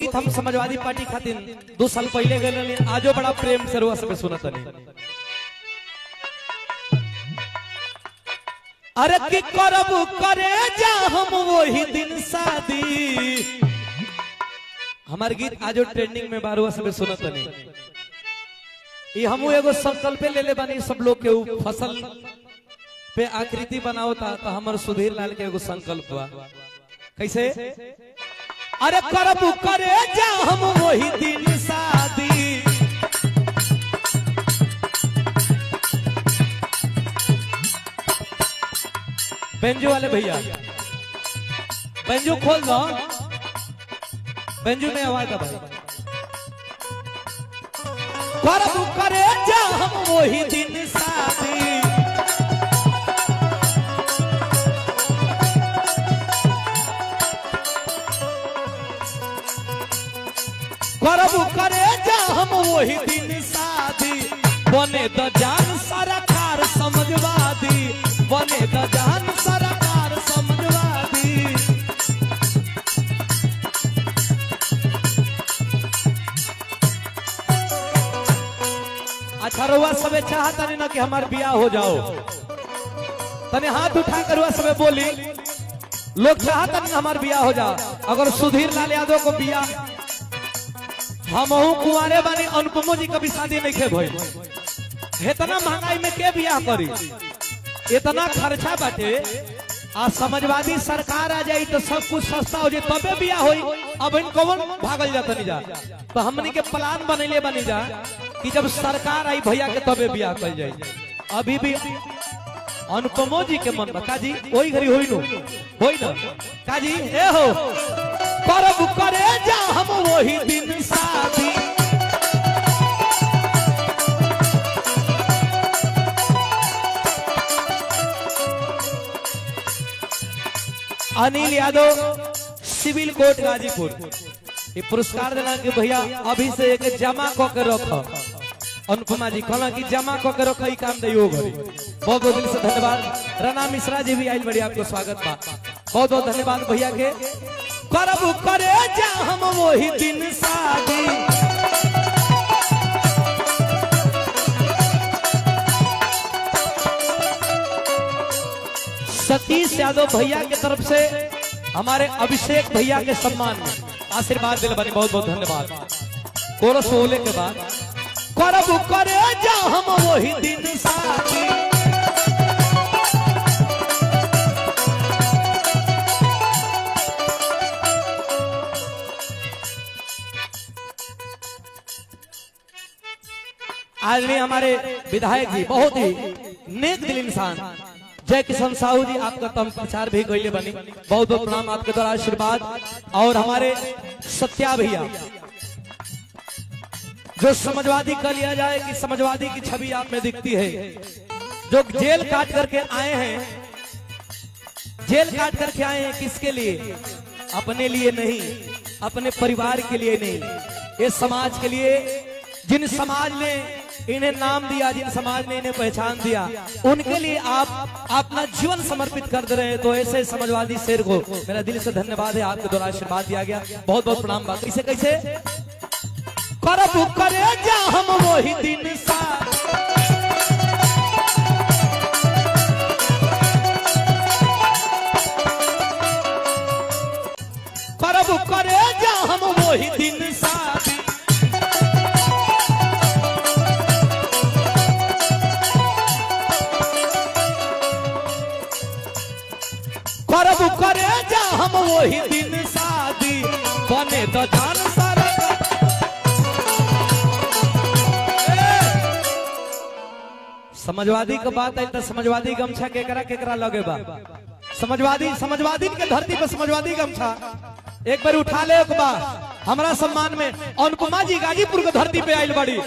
गीत हम समाजवादी पार्टी खातिर 2 साल पहले गए, आजो बड़ा प्रेम से रुआ सब सुनत नहीं। अरे की करब करे जा हम वही दिन शादी, हमार गीत आजो ट्रेंडिंग में बारुआ सब सुनत नहीं। ये हम एगो संकल्प ले ले बानी सब लोग के फसल पे आकृति बनाओ था, तो हमार सुधीर लाल के एगो संकल्प बा। कैसे? अरे करब करे जा हम वही दिन शादी, बेंजो वाले भैया बेंजो खोल दो, बेंजो में आवाज भाई। करब करे जा हम वही दिन शादी, करब करे जा हम वही दिन शादी, बने द जान सरकार समझवादी, बने द जान सरकार समझवादी। अच्छा रुआ सबे चाहता नहीं ना कि हमार बियाह हो जाओ, तने हाथ उठा कर रुआ सबे बोली, लोग चाहता नहीं हमार बियाह हो जाओ। अगर सुधीर लाल यादव को बियाह, हम कुआरे बानी, अनुपमो जी कभी शादी नहीं खे भइल, इतना महंगाई में के बियाह करी, इतना खर्चा बाटे। आ समाजवादी सरकार आ जाई तो सब कुछ सस्ता हो जाए, तबे बियाह होई। अब इन कौन भागल जाता नहीं जा, तो हमनी के प्लान बनैले बनी जा कि जब सरकार आई भैया के तबे बियाह कर जाए। अभी भी अनुपमो जी के मन बता जी वही घड़ी होई ना काजी ए हो, करब करे जा हम वही दिन शादी, अनिल यादव सिविल कोर्ट गाजीपुर, ये पुरस्कार देना कि भैया अभी से एक जमा क के रखो। अनुपमा जी कहना कि जमा क के रखो, काम दियो घरी। बहुत बहुत दिल से धन्यवाद। राना मिश्रा जी भी आई, बड़ी आपको स्वागत बा, बहुत बहुत धन्यवाद भैया के। करब करे जा हम वही दिन शादी, सतीश यादव भैया की तरफ से हमारे अभिषेक भैया के सम्मान में आशीर्वाद दिल बने, बहुत बहुत धन्यवाद। कोरस बोले के बाद करब करे जा हम वही दिन शादी, आज भी हमारे विधायक जी बहुत ही नेक दिल इंसान जय किशन साहू जी, आपका तम प्रचार भी गईले बनी, बहुत बहुत प्रणाम आपके द्वारा आशीर्वाद। और हमारे सत्या भैया, जो समाजवादी कर लिया जाए कि समाजवादी की छवि आप में दिखती है, जो जेल काट करके आए हैं, जेल काट करके आए हैं किसके लिए? अपने लिए नहीं, अपने परिवार के लिए नहीं, ये समाज के लिए। जिन समाज ने इन्हें नाम दिया, जिन समाज ने इन्हें पहचान दिया, उनके लिए आप अपना जीवन समर्पित कर दे रहे हैं। तो ऐसे समाजवादी शेर को मेरा दिल से धन्यवाद है, आपके द्वारा आशीर्वाद दिया गया, बहुत बहुत प्रणाम। बात इसे कैसे? करब करे जा हम वही दिन शादी, करब करे जा हम वही दिन शादी, करब करे जा हम वही दिन शादी, बने तो जान सारा। समाजवादी का बात है तो समाजवादी गमछा केकरा केकरा लगे बा? समाजवादी के धरती पर समाजवादी गमछा एक बार उठा ले। एक बार हमारा सम्मान में अनुपमा जी गाजीपुर के धरती पे आयल बड़ी,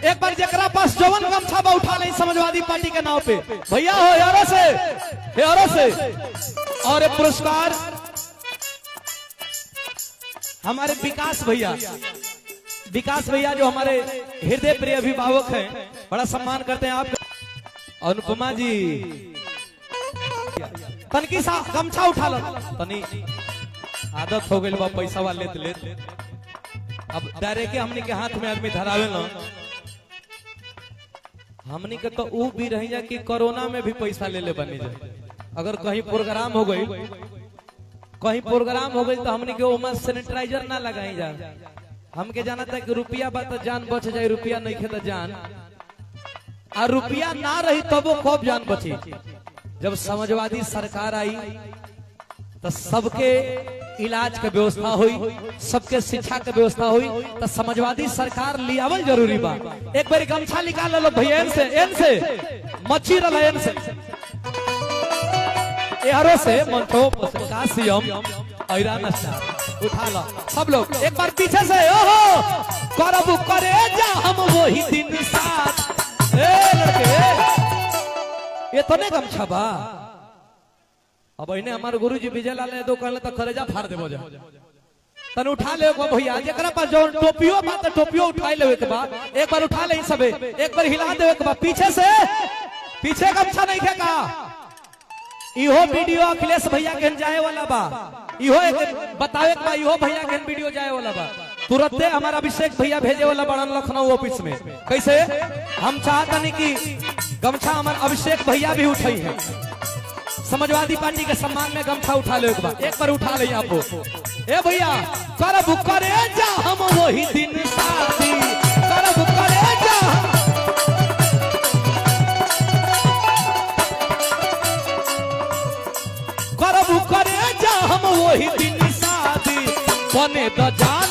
एक बार जकरा पास जवन गमछा बा उठा ले समाजवादी पार्टी के नाव पे भैया हो यारों से। और पुरस्कार हमारे विकास भैया जो हमारे हृदय प्रिय अभिभावक हैं, बड़ा सम्मान करते हैं आप। अनुपमा जी तनकी सा गमछा उठा लो, तनी आदत हो गई बा पैसा वाले लेत अब डायरेक्ट हमनी के हाथ में आदमी धरावे ना, हमनी के तो ऊ भी रही जा कि कोरोना में भी पैसा ले ले बनी जाए। अगर कहीं प्रोग्राम हो गई तो हमनी के ओमा सैनिटाइजर ना लगाई जा। हमके जाना था कि रुपया बा तो जान बच जाए, रुपया नहीं खे तो जान, और रुपया ना रही तब वो खूब जान बची। जब समाजवादी सरकार आई तो सबके इलाज के व्यवस्था हुई, सबके शिक्षा के व्यवस्था हुई, तो समाजवादी सरकार लियावल जरूरी बा। एक बार गमछा निकाल लो भैया, एन से मच्छी रहा, एन से एहरो से मंटो कासियम ऐरान उठा लो सब लोग एक बार पीछे से। ओहो करब करे जा हम वही दिन साथ। ए लड़के ये तो नहीं गमछा बा। अब इन्हें हमारे गुरुजी विजय लाल यादव कहले तो करेजा फाड़ देबो जा, तन उठा ले को भैया। जेकरा पास जो टोपियो बा तो टोपियो उठा लेवे के बा, एक बार उठा ले सबे, एक बार हिला देवे के बा। पीछे से पीछे गमछा नहीं खे का। इहो वीडियो अखिलेश भैया के जाए वाला बा, इहो एक बतावे के बा, इहो भैया के वीडियो जाए वाला बा। तुरंते हमारा अभिषेक भैया भेजे वाला बड़ा लखनऊ ऑफिस में। कैसे हम चाहता नहीं कि गमछा हमारे अभिषेक भैया भी उठाई है। समाजवादी पार्टी के सम्मान में गमछा उठा ले, एक बार उठा ले आपको। ए भैया करब करे जा हम वही दिन शादी, करब करे जा करब करे जा हम वही दिन शादी। बने द जान